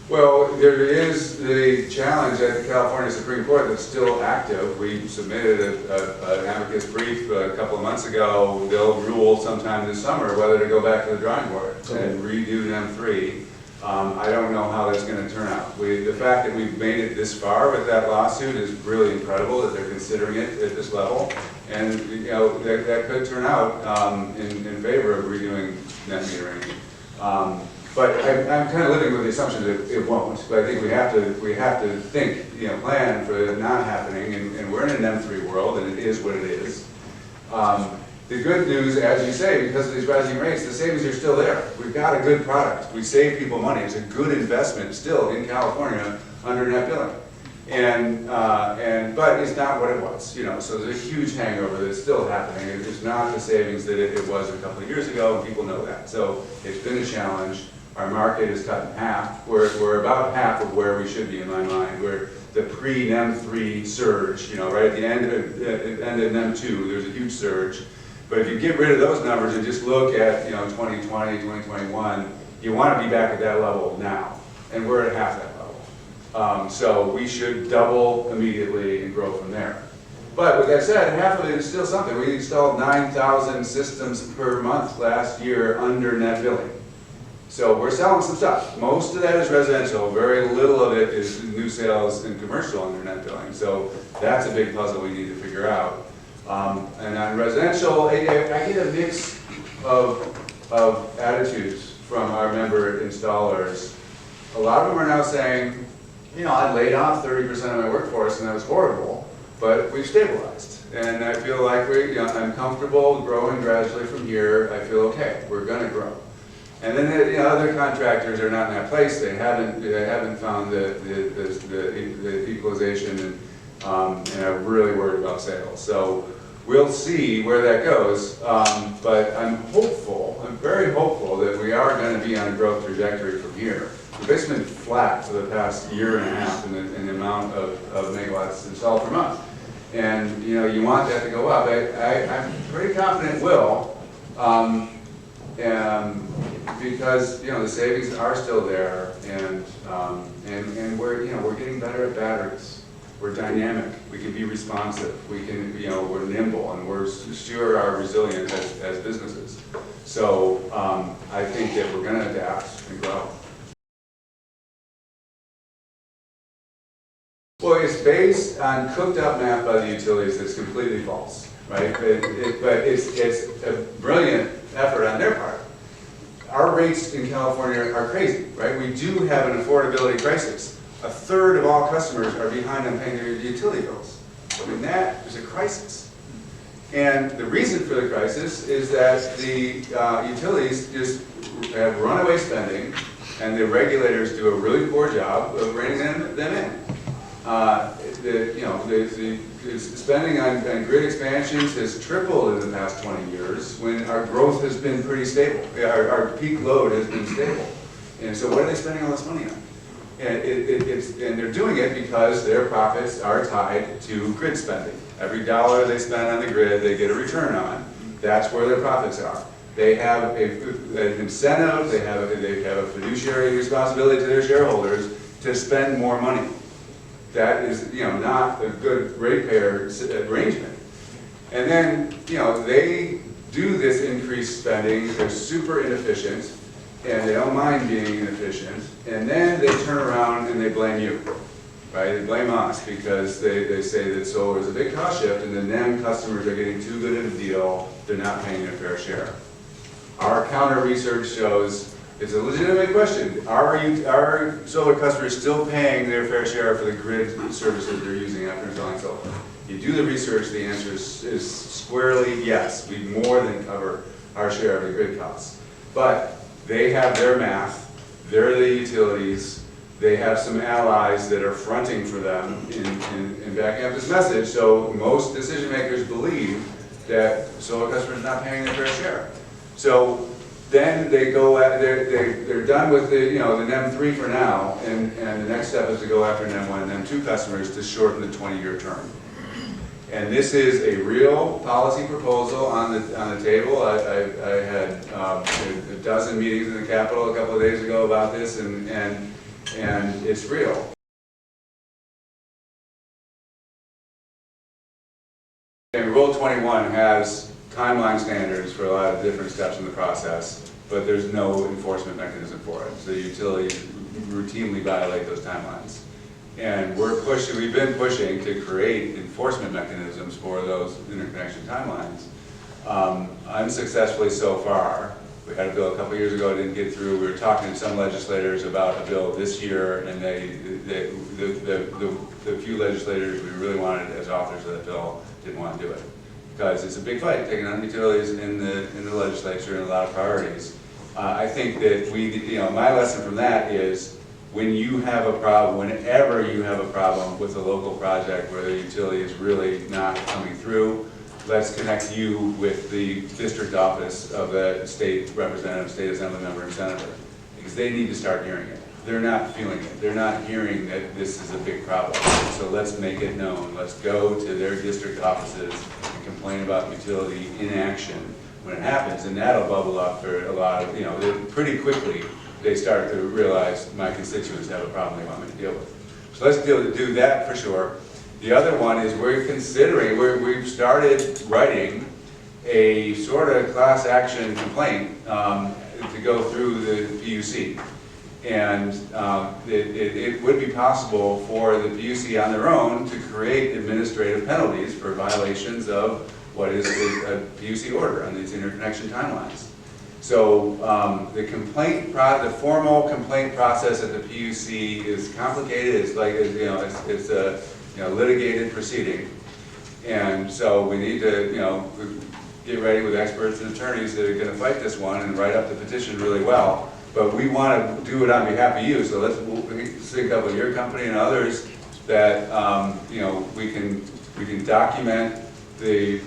Well, there is the challenge at the California Supreme Court that's still active. We submitted an amicus brief a couple of months ago. They'll rule sometime this summer whether to go back to the drawing board and redo NEM 3. I don't know how that's going to turn out. The fact that we've made it this far with that lawsuit is really incredible that they're considering it at this level. And you know, that could turn out in favor of redoing net metering. But I'm kind of living with the assumption that it won't. But I think we have to think, you know, plan for it not happening. And we're in an M3 world, and it is what it is. The good news, as you say, because of these rising rates, the savings are still there. We've got a good product. We save people money. It's a good investment still in California under net billing. But it's not what it was, you know. So there's a huge hangover that's still happening. It's not the savings that it was a couple of years ago, and people know that. So it's been a challenge. Our market is cut in half. We're about half of where we should be in my mind. We're the pre-NEM 3 surge, you know, right at the end of NEM 2, there's a huge surge. But if you get rid of those numbers and just look at, you know, 2020, 2021, you want to be back at that level now. And we're at half that level. So we should double immediately and grow from there. But with that said, half of it is still something. We installed 9,000 systems per month last year under net billing. So we're selling some stuff. Most of that is residential. Very little of it is new sales and commercial under net billing. So that's a big puzzle we need to figure out. And on residential, I get a mix of attitudes from our member installers. A lot of them are now saying, you know, I laid off 30% of my workforce and that was horrible, but we've stabilized. And I feel like I'm comfortable growing gradually from here. I feel okay, we're gonna grow. And then the other contractors are not in that place. They haven't found the equalization and are really worried about sales. So we'll see where that goes. But I'm hopeful, I'm very hopeful that we are going to be on a growth trajectory from here. We've basically been flat for the past year and a half in the amount of megawatts installed per month. And you know, you want that to go up. I'm pretty confident it will. Because you know the savings are still there, and we're getting better at batteries. We're dynamic. We can be responsive. We can we're nimble, and we're sure are resilient as businesses. So I think that we're going to adapt and grow. Well, it's based on cooked up math by the utilities that's completely false, right? But it's a brilliant effort on their part. Our rates in California are crazy, right? We do have an affordability crisis. A third of all customers are behind on paying their utility bills. I mean, that is a crisis. And the reason for the crisis is that the utilities just have runaway spending, and the regulators do a really poor job of reining them in. The spending on grid expansions has tripled in the past 20 years when our growth has been pretty stable. Our peak load has been stable. And so what are they spending all this money on? And, and they're doing it because their profits are tied to grid spending. Every dollar they spend on the grid, they get a return on. That's where their profits are. They have an incentive, they have a fiduciary responsibility to their shareholders to spend more money. That is, not a good ratepayer arrangement. And then, they do this increased spending. They're super inefficient, and they don't mind being inefficient. And then they turn around and they blame you, right? They blame us because they say that solar is a big cost shift, and the NEM customers are getting too good of a deal. They're not paying their fair share. Our counter research shows it's a legitimate question. Are solar customers still paying their fair share for the grid services they're using after installing solar? You do the research, the answer is squarely yes. We more than cover our share of the grid costs. But they have their math, they're the utilities, they have some allies that are fronting for them in backing up this message, so most decision makers believe that solar customers are not paying their fair share. So then they go at, they're done with the NEM 3 for now, and the next step is to go after NEM 1 and NEM 2 customers to shorten the 20-year term. And this is a real policy proposal on the table. I had a dozen meetings in the Capitol a couple of days ago about this, and and it's real. And Rule 21 has timeline standards for a lot of different steps in the process, but there's no enforcement mechanism for it. So utilities routinely violate those timelines. And we've been pushing to create enforcement mechanisms for those interconnection timelines. Unsuccessfully so far. We had a bill a couple years ago, it didn't get through. We were talking to some legislators about a bill this year, and the few legislators we really wanted as authors of that bill didn't want to do it. Because it's a big fight, taking on utilities in the legislature and a lot of priorities. I think that my lesson from that is, when you have a problem, whenever you have a problem with a local project where the utility is really not coming through, let's connect you with the district office of the state representative, state assembly member, and senator, because they need to start hearing it. They're not feeling it. They're not hearing that this is a big problem. So let's make it known. Let's go to their district offices and complain about utility inaction when it happens, and that'll bubble up for a lot of, pretty quickly they start to realize my constituents have a problem they want me to deal with. So let's do that for sure. The other one is we've started writing a sort of class action complaint to go through the PUC. And it would be possible for the PUC on their own to create administrative penalties for violations of what is a PUC order on these interconnection timelines. So the formal complaint process at the PUC is complicated. It's like, it's a litigated proceeding. And so we need to, get ready with experts and attorneys that are going to fight this one and write up the petition really well. But we want to do it on behalf of you. So let's sync up with your company and others that we can document the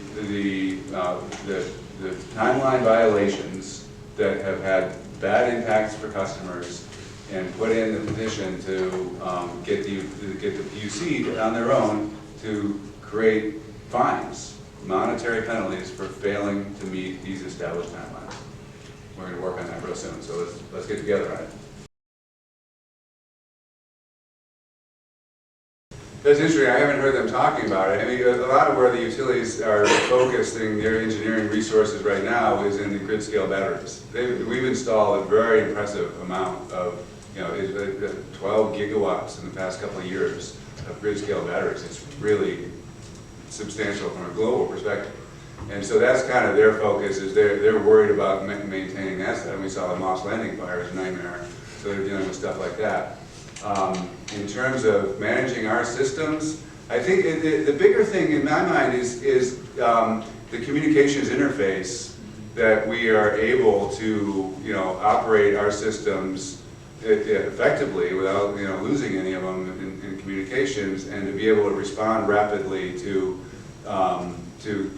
timeline violations that have had bad impacts for customers, and put in the petition to get the PUC on their own to create fines, monetary penalties for failing to meet these established timelines. We're going to work on that real soon, so let's get together on it. That's interesting. I haven't heard them talking about it. I mean, a lot of where the utilities are focusing their engineering resources right now is in the grid scale batteries. We've installed a very impressive amount of, 12 gigawatts in the past couple of years of grid scale batteries. It's really substantial from a global perspective. And so that's kind of their focus, is they're worried about maintaining that stuff. And we saw the Moss Landing fire as a nightmare, so they're dealing with stuff like that. In terms of managing our systems, I think the bigger thing in my mind is the communications interface, that we are able to operate our systems effectively without losing any of them in communications, and to be able to respond rapidly to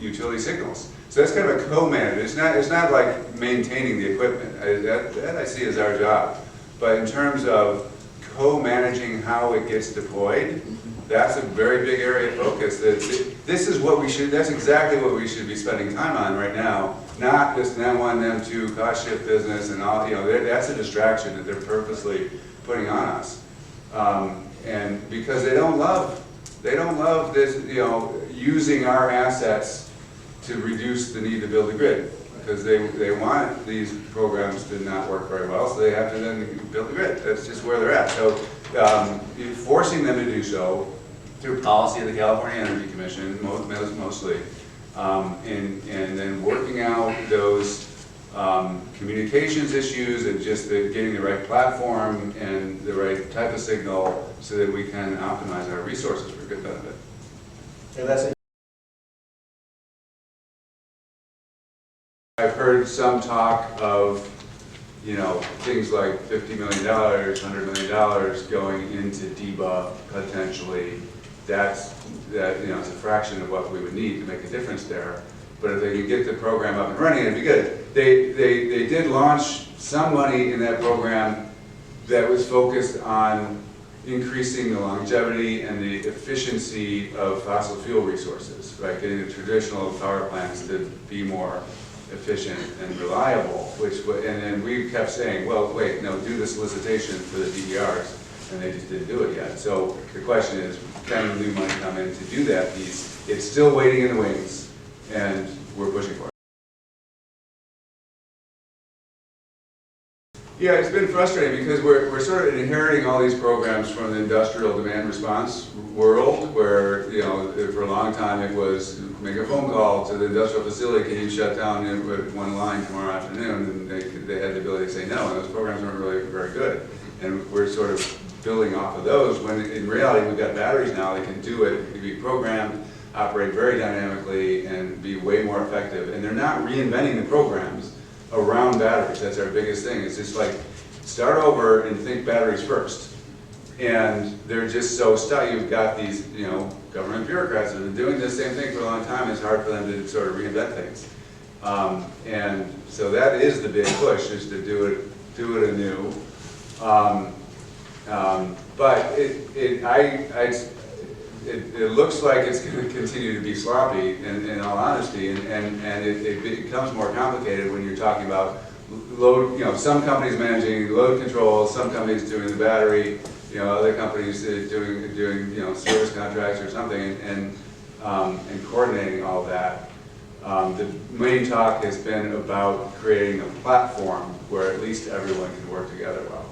utility signals. So that's kind of a co-management. It's not like maintaining the equipment. That I see as our job. But in terms of co-managing how it gets deployed, that's a very big area of focus. This is what that's exactly what we should be spending time on right now, not this M1, M2 cost shift business and all, that's a distraction that they're purposely putting on us. And because they don't love this, using our assets to reduce the need to build a grid, because they want these programs to not work very well, so they have to then build a grid. That's just where they're at. So forcing them to do so through policy of the California Energy Commission, mostly, and then working out those communications issues, and just getting the right platform and the right type of signal so that we can optimize our resources for good benefit. And that's it. I've heard some talk of, things like $50 million, $100 million going into DEBA potentially. It's a fraction of what we would need to make a difference there. But if they could get the program up and running, it'd be good. They did launch some money in that program that was focused on increasing the longevity and the efficiency of fossil fuel resources, right? Getting the traditional power plants to be more efficient and reliable, and then we kept saying, well, wait, no, do the solicitation for the DERs. and they just didn't do it yet. So the question is, can the new money come in to do that piece? It's still waiting in the wings, and we're pushing for it. Yeah, it's been frustrating because we're sort of inheriting all these programs from the industrial demand response world, where, you know, for a long time it was make a phone call to the industrial facility, can you shut down one line tomorrow afternoon, and they had the ability to say no, and those programs weren't really very good. And we're sort of building off of those, when in reality we've got batteries now that can do it, can be programmed, operate very dynamically, and be way more effective. And they're not reinventing the programs around batteries. That's our biggest thing. It's just like, start over and think batteries first. And they're just so stuck. You've got these, you know, government bureaucrats that have been doing the same thing for a long time. It's hard for them to sort of reinvent things. And so that is the big push, is to do it anew. But it looks like it's going to continue to be sloppy, in all honesty, and it becomes more complicated when you're talking about load. You know, some companies managing load control, some companies doing the battery, you know, other companies doing you know, service contracts or something, and coordinating all that. The main talk has been about creating a platform where at least everyone can work together well.